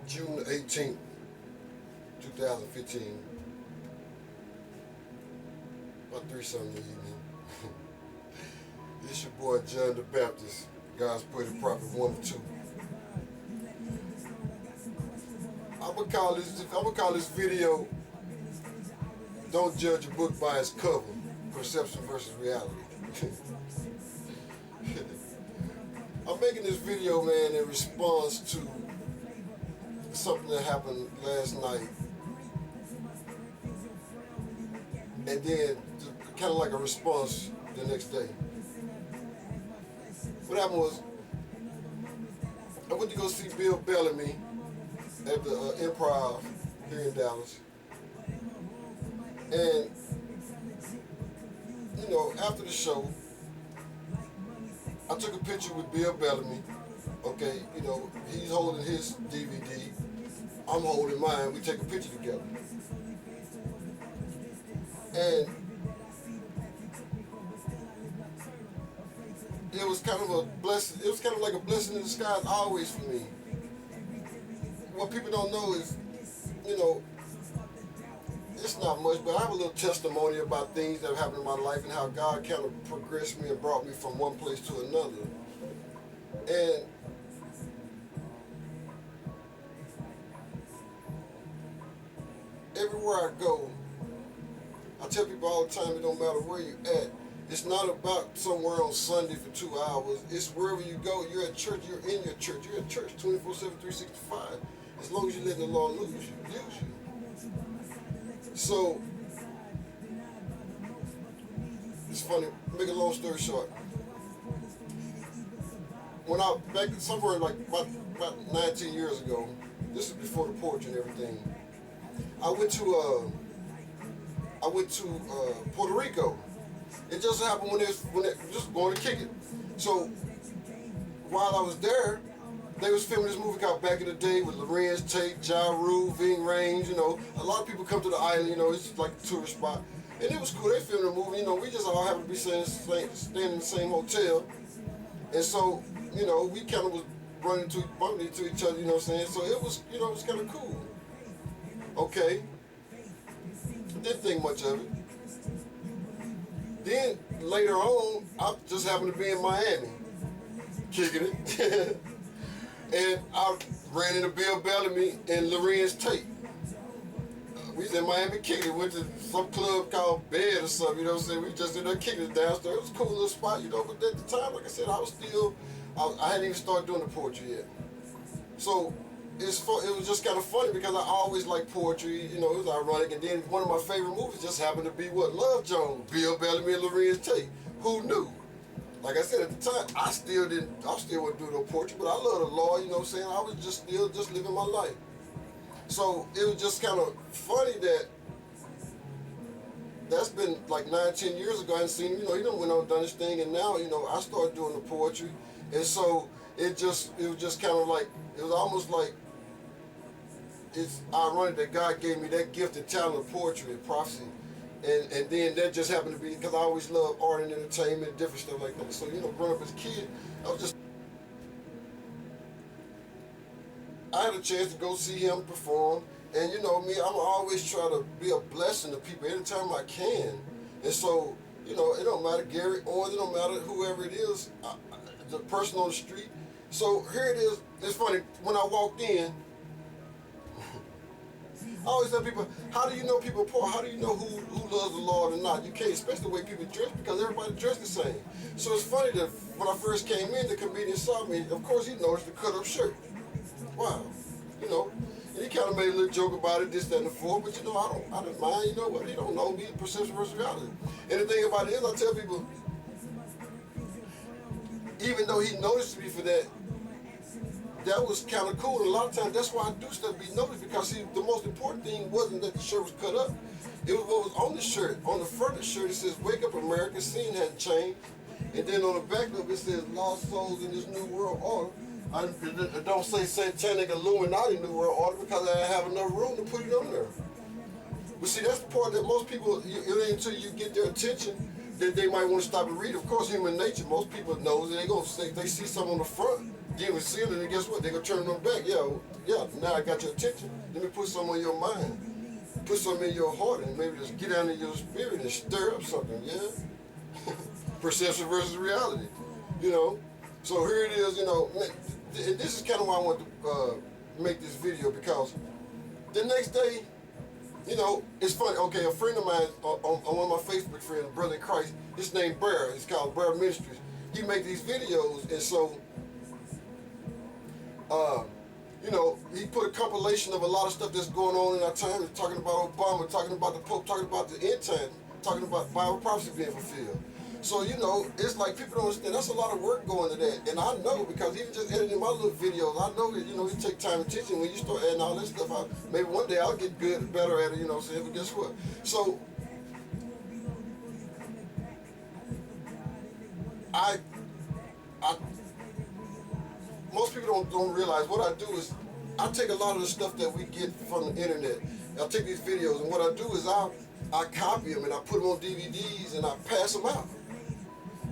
June 18th, 2015. About 3-something in the evening. It's your boy John the Baptist. God's Pretty Prophet 1 and 2. I'm gonna call this video "Don't Judge a Book by Its Cover: Perception versus Reality." I'm making this video, man, in response to something that happened last night, and then kind of like a response the next day. What happened was, I went to go see Bellamy at the IMPROV here in Dallas, and you know, after the show, I took a picture with Bellamy. Okay, you know, he's holding his DVD, I'm holding mine. We take a picture together, and it was kind of a blessing. It was kind of like a blessing in disguise always for me. What people don't know is, you know, it's not much, but I have a little testimony about things that have happened in my life and how God kind of progressed me and brought me from one place to another. And everywhere I go, I tell people all the time, it don't matter where you're at. It's not about somewhere on Sunday for 2 hours. It's wherever you go. You're at church. You're in your church. You're at church 24/7, 365. As long as you let the Lord use you. So it's funny. Make a long story short. When I back somewhere like about 19 years ago, this is before the poetry and everything. I went to Puerto Rico. It just happened when it just going to kick it. So while I was there, they was filming this movie called Back in the Day with LORENZ, TATE, Ja Rule, Ving Rhames. You know, a lot of people come to the island. You know, it's like a tourist spot, and it was cool. They filmed the movie. You know, we just all happened to be staying in the same hotel, and so you know, we kind of was bumping into each other. You know what I'm saying? So it was, you know, it was kind of cool. Okay, didn't think much of it. Then later on, I just happened to be in Miami, kicking it, and I ran into Bellamy and LORENZ TATE. We was in Miami kicking it, went to some club called Bed or something, you know what I'm saying? We just ended up kicking it downstairs. It was a cool little spot, you know, but at the time, like I said, I hadn't even started doing the poetry yet. So it was just kind of funny because I always liked poetry, you know, it was ironic. And then one of my favorite movies just happened to be Love Jones, Bellamy and LORENZ TATE. Who knew? Like I said, at the time, I still wasn't doing no poetry, but I love the Lord, you know what I'm saying? I was just living my life. So it was just kind of funny that that's been like 9-10 years ago. I hadn't seen him, you know, he done went on and done his thing, and now, you know, I started doing the poetry. And so it was just kind of like, it was almost like, it's ironic that God gave me that gift and talent of poetry and prophecy. And then that just happened to be, because I always loved art and entertainment and different stuff like that. So, you know, growing up as a kid, I had a chance to go see him perform. And you know me, I'm always try to be a blessing to people anytime I can. And so, you know, it don't matter Gary Owens, it don't matter whoever it is, the person on the street. So here it is. It's funny, when I walked in, I always tell people, how do you know people are poor? How do you know who loves the Lord or not? You can't, especially the way people dress, because everybody dressed the same. So it's funny that when I first came in, the comedian saw me. Of course, he noticed the cut-up shirt. Wow, you know. And he kind of made a little joke about it, this, that, and the fourth. But you know, I don't mind. You know what? He don't know me. Perception versus reality. And the thing about it is, I tell people, even though he noticed me for that, that was kind of cool. And a lot of times, that's why I do stuff be noticed, because see, the most important thing wasn't that the shirt was cut up. It was what was on the shirt. On the front of the shirt, it says, "Wake up, America, scene hadn't changed." And then on the back of it says, "Lost souls in this new world order." I don't say satanic Illuminati new world order, because I have enough room to put it on there. But see, that's the part that most people, it ain't until you get their attention that they might want to stop and read. Of course, human nature, most people knows, and they see something on the front, deal with sin, and then guess what? They're going to turn them back. Yeah, now I got your attention. Let me put something on your mind. Put something in your heart, and maybe just get down in your spirit and stir up something, yeah? Perception versus reality, you know? So here it is, you know, and this is kind of why I want to make this video, because the next day, you know, it's funny. Okay, a friend of mine, on one of my Facebook friends, brother in Christ, his name Bear. It's called Bear Ministries. He make these videos, and so, you know, he put a compilation of a lot of stuff that's going on in our time. He's talking about Obama, talking about the Pope, talking about the end time, talking about Bible prophecy being fulfilled. So, you know, it's like people don't understand. That's a lot of work going to that. And I know, because even just editing my little videos, I know that, you know, it takes time and attention. When you start adding all this stuff out, maybe one day I'll get good, better at it, you know what I'm saying? But guess what? So, most people don't realize what I do is I take a lot of the stuff that we get from the internet. I take these videos, and what I do is I copy them and I put them on DVDs and I pass them out.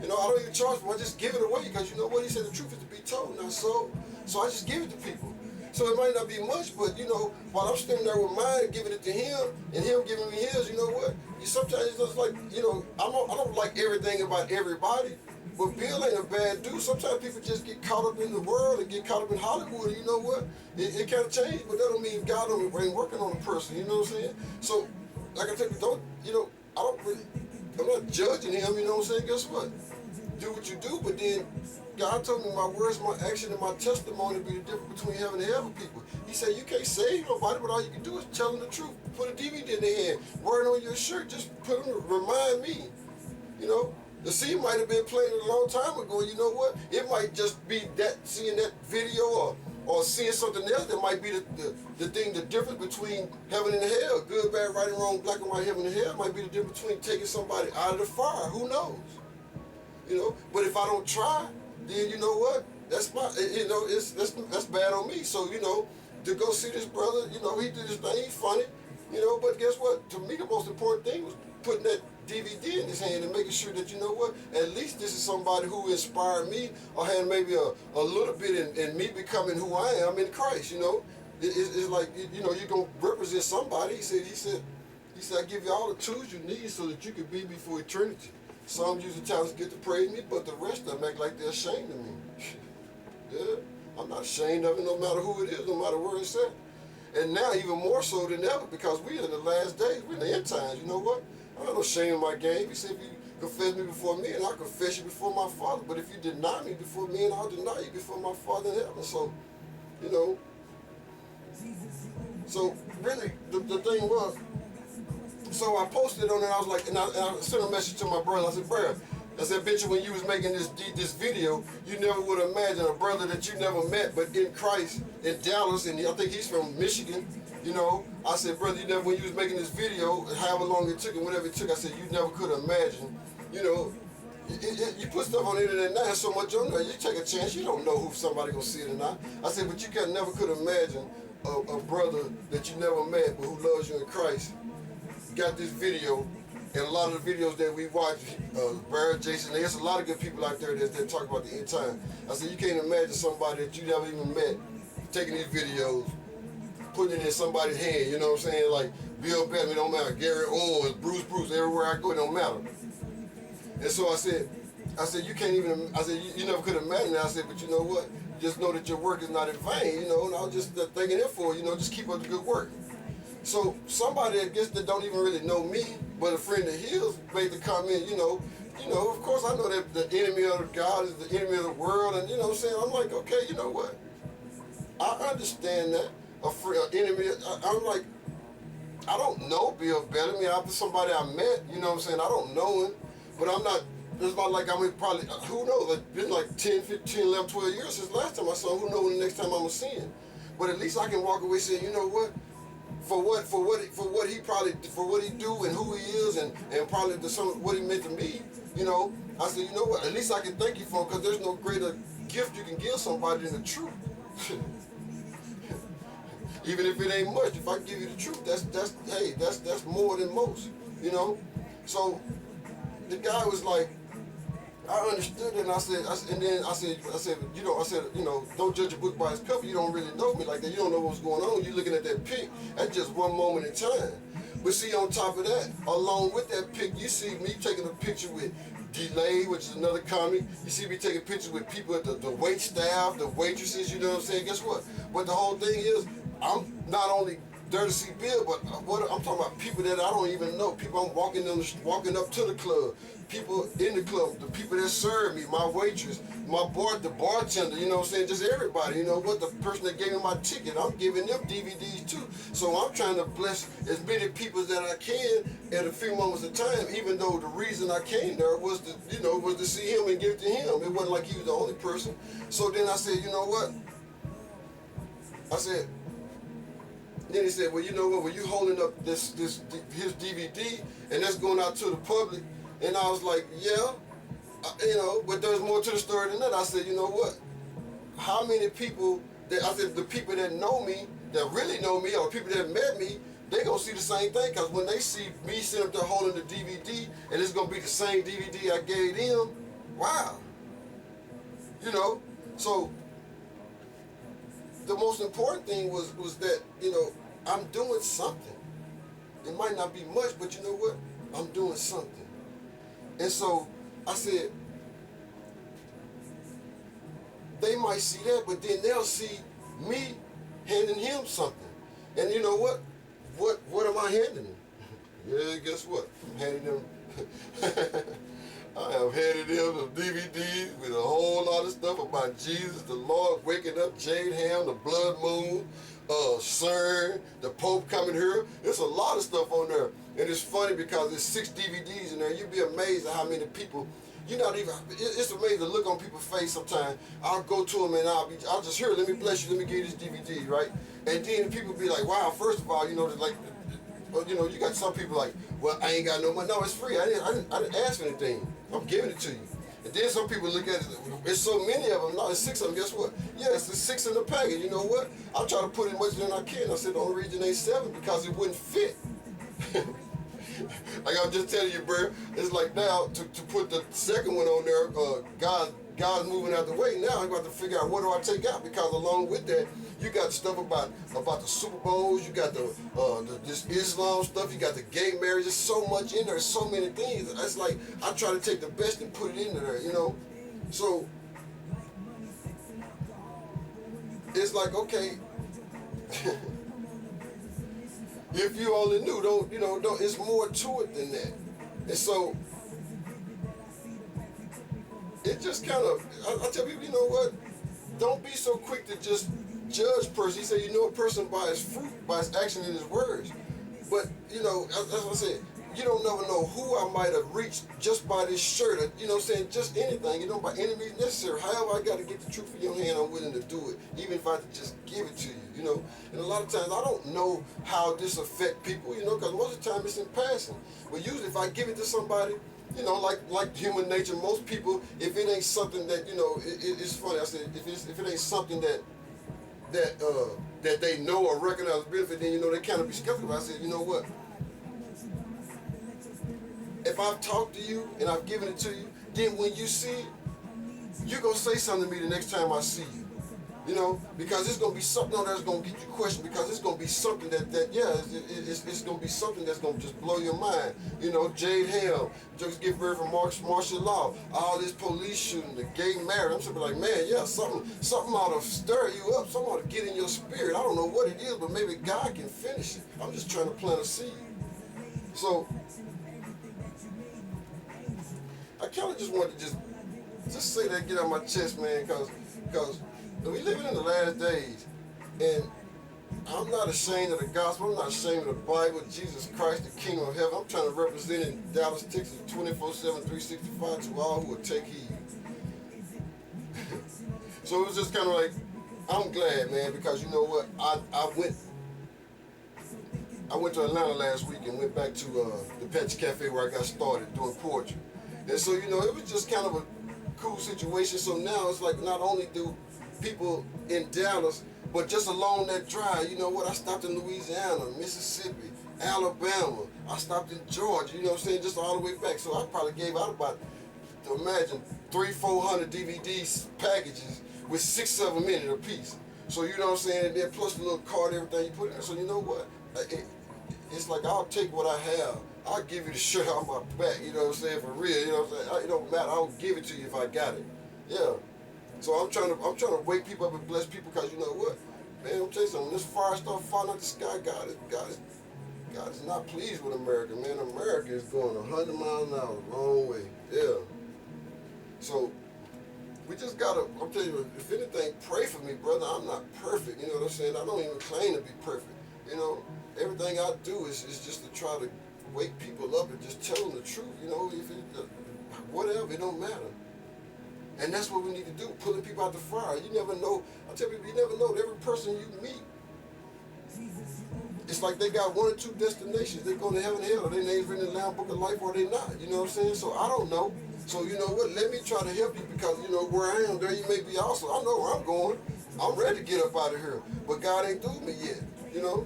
You know, I don't even charge them. I just give it away, because you know what? He said the truth is to be told, not so. So I just give it to people. So it might not be much, but you know, while I'm standing there with mine, giving it to him, and him giving me his, you know what? Sometimes it's just like, you know, I don't like everything about everybody, but Bill ain't a bad dude. Sometimes people just get caught up in the world and get caught up in Hollywood, and you know what? It kind of changed, but that don't mean God ain't working on a person, you know what I'm saying? So, like I tell you, I'm not judging him, you know what I'm saying? Guess what? Do what you do, but then God told me my words, my action, and my testimony be the difference between heaven and hell with people. He said you can't save nobody, but all you can do is tell them the truth. Put a DVD in their hand, wear it on your shirt, just put them, remind me. You know, the scene might have been playing a long time ago, you know what? It might just be that, seeing that video or seeing something else that might be the thing, the difference between heaven and hell, good, bad, right and wrong, black and white, heaven and hell, might be the difference between taking somebody out of the fire, who knows? You know, but if I don't try, then you know what? That's my, you know, that's bad on me. So, you know, to go see this brother, you know, he did his thing, he's funny, you know, but guess what? To me, the most important thing was putting that DVD in his hand and making sure that, you know what, at least this is somebody who inspired me, or had maybe a little bit in me becoming who I am in Christ, you know. It's like, you know, you're going to represent somebody. He said, I give you all the tools you need so that you can be before eternity. Some use the talents get to praise me, but the rest of them act like they're ashamed of me. Yeah, I'm not ashamed of it, no matter who it is, no matter where it's at. And now even more so than ever, because we're in the last days, we're in the end times, you know what? I don't have no shame in my game. He said, if you confess me before men, I'll confess you before my Father. But if you deny me before men, I'll deny you before my Father in heaven. So, you know, so really, the thing was, so I posted on it, I was like, and I sent a message to my brother. I said, brother, I said, bitch, when you was making this video, you never would imagine a brother that you never met, but in Christ, in Dallas, and I think he's from Michigan, you know. I said, brother, you never, when you was making this video, however long it took and whatever it took, I said, you never could imagine, you know, you put stuff on the internet now, so much on there, you take a chance, you don't know if somebody gonna see it or not. I said, but you never could imagine a brother that you never met, but who loves you in Christ, got this video, and a lot of the videos that we watch, Barrett, Jason, there's a lot of good people out there that talk about the end time. I said, you can't imagine somebody that you never even met taking these videos, putting it in somebody's hand, you know what I'm saying? Like Bill Bellamy, don't matter, Gary Owens, Bruce, everywhere I go, it don't matter. And so I said, you can't even, I said, you never could imagine that. I said, but you know what? Just know that your work is not in vain, you know, and I was just thanking him for, you know, just keep up the good work. So somebody, I guess, that don't even really know me, but a friend of his made the comment, you know, of course I know that the enemy of God is the enemy of the world, and you know what I'm saying? I'm like, okay, you know what? I understand that. An enemy, I'm like, I don't know Bill Bellamy. I'm somebody I met, you know what I'm saying? I don't know him, but I'm not, it's not like I'm probably, who knows, it's been like 10, 15, 11, 12 years since last time I saw him. Who knows when the next time I'm going to see him? But at least I can walk away saying, you know what? For what he do and who he is and probably what he meant to me, you know, I said, you know what, at least I can thank you for him, because there's no greater gift you can give somebody than the truth. Even if it ain't much, if I give you the truth, that's more than most, you know. So the guy was like, I understood it, and I said, don't judge a book by its cover. You don't really know me like that. You don't know what's going on. You're looking at that pic. That's just one moment in time. But see, on top of that, along with that pic, you see me taking a picture with Delay, which is another comic. You see me taking pictures with people at the wait staff, the waitresses, you know what I'm saying? Guess what? But the whole thing is, I'm not only there to see Bill, but I'm talking about people that I don't even know. People I'm walking up to the club, people in the club, the people that serve me, my waitress, the bartender, you know what I'm saying? Just everybody, you know what? The person that gave me my ticket, I'm giving them DVDs too. So I'm trying to bless as many people that I can at a few moments of time, even though the reason I came there was to see him and give it to him. It wasn't like he was the only person. So then I said, you know what? Then he said, well, you know what, well, you holding up his DVD, and that's going out to the public. And I was like, yeah, but there's more to the story than that. I said, you know what, how many people, the people that know me, that really know me, or people that met me, they gonna see the same thing, because when they see me sitting up there holding the DVD, and it's gonna be the same DVD I gave them, wow. So the most important thing was that, I'm doing something. It might not be much, but you know what? I'm doing something. And so I said, they might see that, but then they'll see me handing him something. And you know what? What am I handing him? Yeah, guess what? I'm handing him I have handed him the DVDs with a whole lot of stuff about Jesus, the Lord waking up, Jade Ham, the blood moon, CERN, the Pope coming here. There's a lot of stuff on there. And it's funny because there's 6 DVDs in there. You'd be amazed at how many people, it's amazing to look on people's face sometimes. I'll go to them and I'll just, here, let me bless you, let me give you this DVD, right? And then people be like, wow, first of all, you got some people like, well, I ain't got no money. No, it's free. I didn't ask for anything. I'm giving it to you. And then some people look at it, it's so many of them. No, it's 6 of them. Guess what? Yeah, it's the 6 in the package. You know what? I try to put in much than I can. I said the only reason ain't 7 because it wouldn't fit. Like I'm just telling you, bro, it's like now to put the second one on there, God's moving out the way. Now I'm about to figure out what do I take out, because along with that, you got stuff about the Super Bowls, you got this Islam stuff, you got the gay marriage. There's so much in there, so many things. It's like I try to take the best and put it into there, So it's like, okay, if you only knew, don't. It's more to it than that. And so it just kind of, I tell people, you know what? Don't be so quick to just judge person. He said, you know a person by his fruit, by his action and his words. But, as I said, you don't never know who I might have reached just by this shirt, or, just anything, by any means necessary. However I got to get the truth in your hand, I'm willing to do it, even if I have to just give it to you, And a lot of times I don't know how this affect people, because most of the time it's in passing. But usually if I give it to somebody, like human nature, most people, if it ain't something that, it's funny, I said, if it ain't something that they know or recognize as benefit, then, they kind of be skeptical. I said, you know what? If I've talked to you and I've given it to you, then when you see it, you're going to say something to me the next time I see you. Because it's going to be something on there that's going to get you questioned, because it's going to be something it's going to be something that's going to just blow your mind. Jade Ham, just get ready for martial law, all this police shooting, the gay marriage. I'm simply like, man, yeah, something ought to stir you up, something ought to get in your spirit. I don't know what it is, but maybe God can finish it. I'm just trying to plant a seed. So I kind of just wanted to just say that, get out my chest, man, because we living in the last days, and I'm not ashamed of the gospel. I'm not ashamed of the Bible, Jesus Christ, the King of Heaven. I'm trying to represent in Dallas, Texas, 24/7, 365 to all who will take heed. So it was just kind of like, I'm glad, man, because you know what? I went to Atlanta last week and went back to the Patch Cafe where I got started doing poetry. And so, it was just kind of a cool situation. So now it's like, not only do people in Dallas, but just along that drive, you know what? I stopped in Louisiana, Mississippi, Alabama. I stopped in Georgia, just all the way back. So I probably gave out about imagine 300-400 DVD packages with 6 of them in it a piece. So you know what I'm saying, and then plus the little card, everything you put in there. So you know what? It's like I'll take what I have. I'll give you the shirt on my back, you know what I'm saying, for real, you know what I'm saying? It don't matter, I'll give it to you if I got it. Yeah. So I'm trying to wake people up and bless people, because you know what? Man, I'm telling you something, when this fire start falling out the sky, God is not pleased with America, man. America is going 100 miles an hour the wrong way. Yeah. So we just gotta, I'm telling you, if anything, pray for me, brother. I'm not perfect, you know what I'm saying? I don't even claim to be perfect. You know, everything I do is just to try to wake people up and just tell them the truth, you know, if it, whatever, it don't matter. And that's what we need to do, pulling people out the fire. You never know, I tell people, you never know every person you meet. It's like they got 1 or 2 destinations. They're going to heaven and hell, or their name's written in the Lamb Book of Life, or they not, you know what I'm saying? So I don't know. So you know what, let me try to help you, because you know where I am, there you may be also. I know where I'm going. I'm ready to get up out of here, but God ain't through me yet, you know?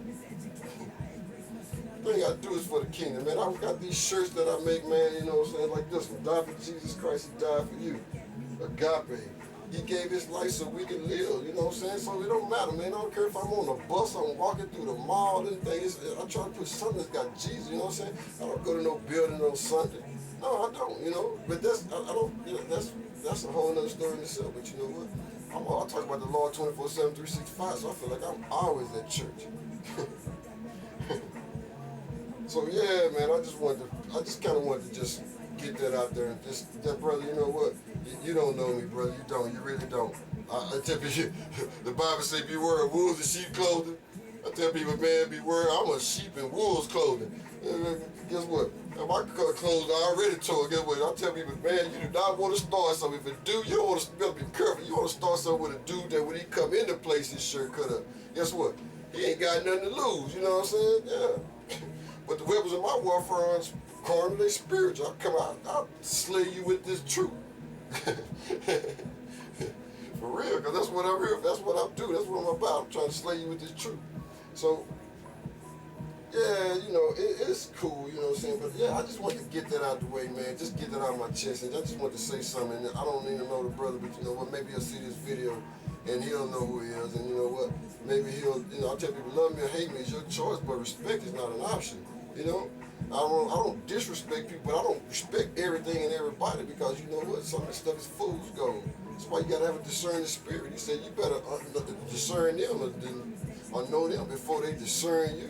The thing I do is for the kingdom, man. I've got these shirts that I make, man, you know what I'm saying, like this one. Die for Jesus Christ, he died for you. Agape. He gave his life so we can live, you know what I'm saying? So it don't matter, man. I don't care if I'm on a bus, I'm walking through the mall, anything. I try to put something that's got Jesus, you know what I'm saying? I don't go to no building on Sunday. No, I don't, you know. But that's, I don't, you know, that's a whole other story in itself. But you know what? I talk about the Lord 24/7, 365, so I feel like I'm always at church. So yeah, man, I just kind of wanted to just get that out there, and just, that brother, you know what? You don't know me, brother. You don't. You really don't. I tell people, the Bible says, beware of wolves in sheep clothing. I tell people, man, beware. I'm a sheep in wolves clothing. And guess what? My clothes I already told. Guess what? I tell people, man, you do not want to start something. If a dude, you don't want to, you better be careful. You want to start something with a dude that when he come into place, his shirt cut up. Guess what? He ain't got nothing to lose. You know what I'm saying? Yeah. But the weapons of my warfare are carnal, they spiritual. I come out, I'll slay you with this truth. For real, because that's what I'm here. That's what I do. That's what I'm about. I'm trying to slay you with this truth. So, yeah, you know, it's cool, you know what I'm saying? But yeah, I just want to get that out the way, man. Just get that out of my chest. And I just want to say something. I don't even know the brother, but you know what? Maybe he'll see this video and he'll know who he is. And you know what? Maybe he'll, you know, I tell people, love me or hate me is your choice, but respect is not an option. You know? I don't disrespect people, but I don't respect everything and everybody, because you know what? Some of this stuff is fool's gold. That's why you gotta have a discerning spirit. He said you better discern them or know them before they discern you.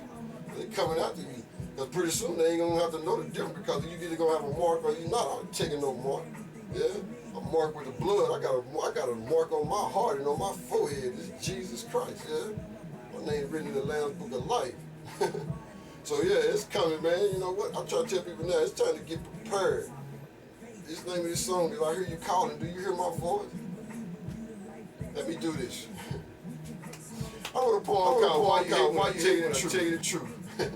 They're coming after you. Because pretty soon they ain't gonna have to know the difference, because you either gonna have a mark or you not. I'm taking no mark. Yeah? I'm marked with the blood. I got a mark on my heart and on my forehead. It's Jesus Christ, yeah? My name's written in the Lamb's Book of Life. So yeah, it's coming, man. You know what? I'm trying to tell people now, it's time to get prepared. This name of this song is I Hear You Calling. Do you hear my voice? Let me do this. I wrote a poem called Why You Tell You the Truth.